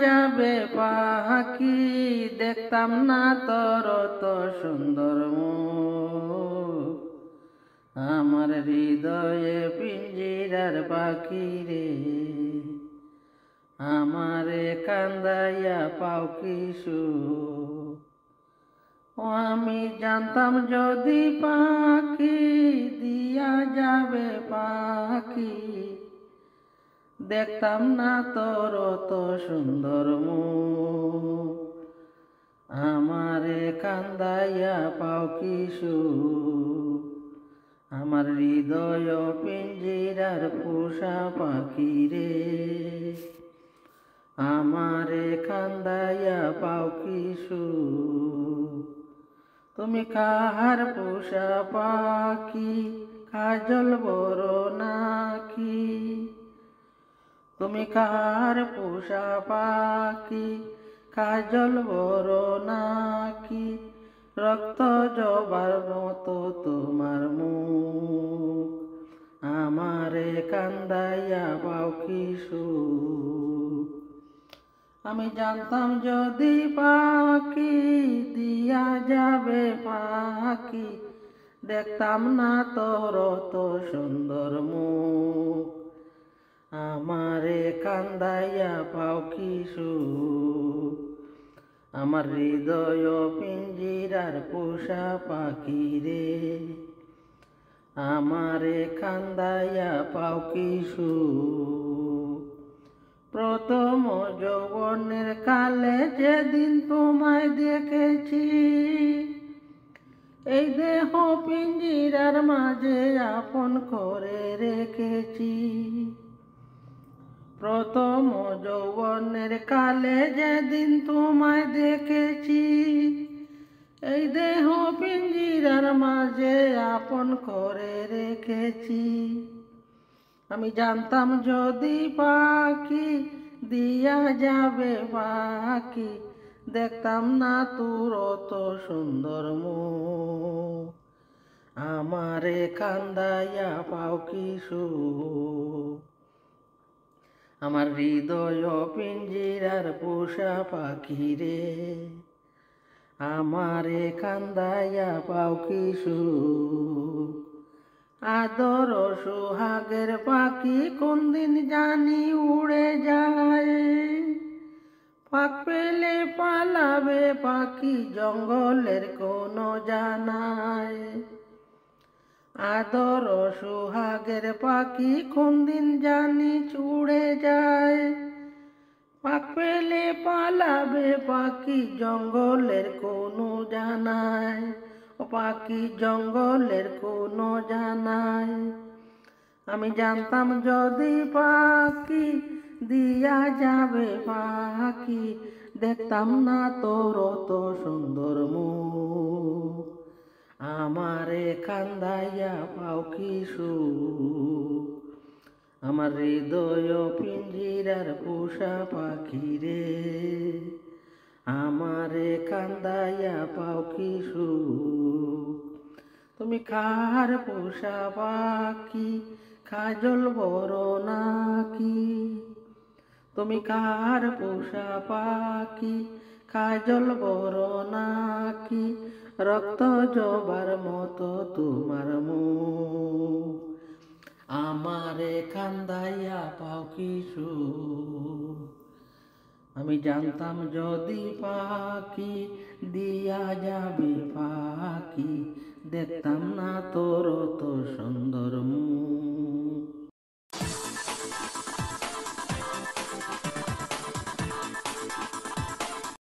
যাবে পাখি, দেখতাম না তোর তো সুন্দর মুখ। আমার হৃদয়ে পিঞ্জিরার পাখি রে, আমারে কান্দাইয়া পাও কি সুখ। ও আমি জানতাম যদি পাখি দিয়া যাবে পাখি, দেখতাম না তোর তো সুন্দর মুখ। আমারে কান্দাইয়া পাও কি সুখ। আমার হৃদয় পিঞ্জিরার পোষা পাখি রে, আমারে কান্দাইয়া পাও কি সুখ। তুমি কাহার পোষা পাখি, কাজল বড় নাকি? তুমি কাহার পোষা পাখি, কাজল বড় নাকি? রক্ত জবার মতো তোমার মুখ, আমারে কান্দাইয়া পাও কি সুখ। আমি জানতাম যদি পাখি দিয়া যাবে পাখি, দেখতাম না তোর তো সুন্দর মুখ। আমারে কান্দাইয়া পাও কি সুখ। আমার হৃদয় পিঞ্জিরার পোষা পাখি রে, আমারে কান্দাইয়া পাও কি সুখ। প্রথম যৌবনের কালে যেদিন তোমায় দেখেছি, এই দেহ পিঞ্জিরার মাঝে আপন করে রেখেছি। প্রথম যৌবনের কালে যেদিন তোমায় দেখেছি, এই দেহ পিঞ্জিরার মাঝে আপন করে রেখেছি। আমি জানতাম যদি পাখি দিয়া যাবে পাখি, দেখতাম না তোর তো সুন্দর মুখ। আমারে কান্দাইয়া পাও কি সুখ। আমার হৃদয় পিঞ্জিরার পোষা পাখি রে, আমারে কান্দাইয়া পাও কি সুখ। আদর সোহাগের পাখি কোন দিন জানি উড়ে যায়, পাক পেলে পালাবে পাখি জঙ্গলের কোনো জানায়। আদর সোহাগের পাখি কোন দিন জানি উড়ে যায়, পাক পেলে পালাবে পাখি জঙ্গলের কোনো জানায়। ও পাখি জঙ্গলের কোনো জানায়। আমি জানতাম যদি পাখি দিয়া যাবে পাখি, দেখতাম না তোর তো সুন্দর মুখ। আমারে কান্দাইয়া পাও কি সুখ। আমার হৃদয় পিঞ্জিরার পোষা পাখি রে, আমারে কান্দাইয়া পাও কি সুখ। তুমি কাহার পোষা পাখি, কাজল বড় নাকি? তুমি কাহার পোষা পাখি, কাজল বড় নাকি? রক্ত জবার মতো তোমার মুখ, আমারে কান্দাইয়া পাও কি সুখ। আমি জানতাম যদি পাখি দিয়া যাবে পাখি, দেখতাম না তোর তো সুন্দর মুখ।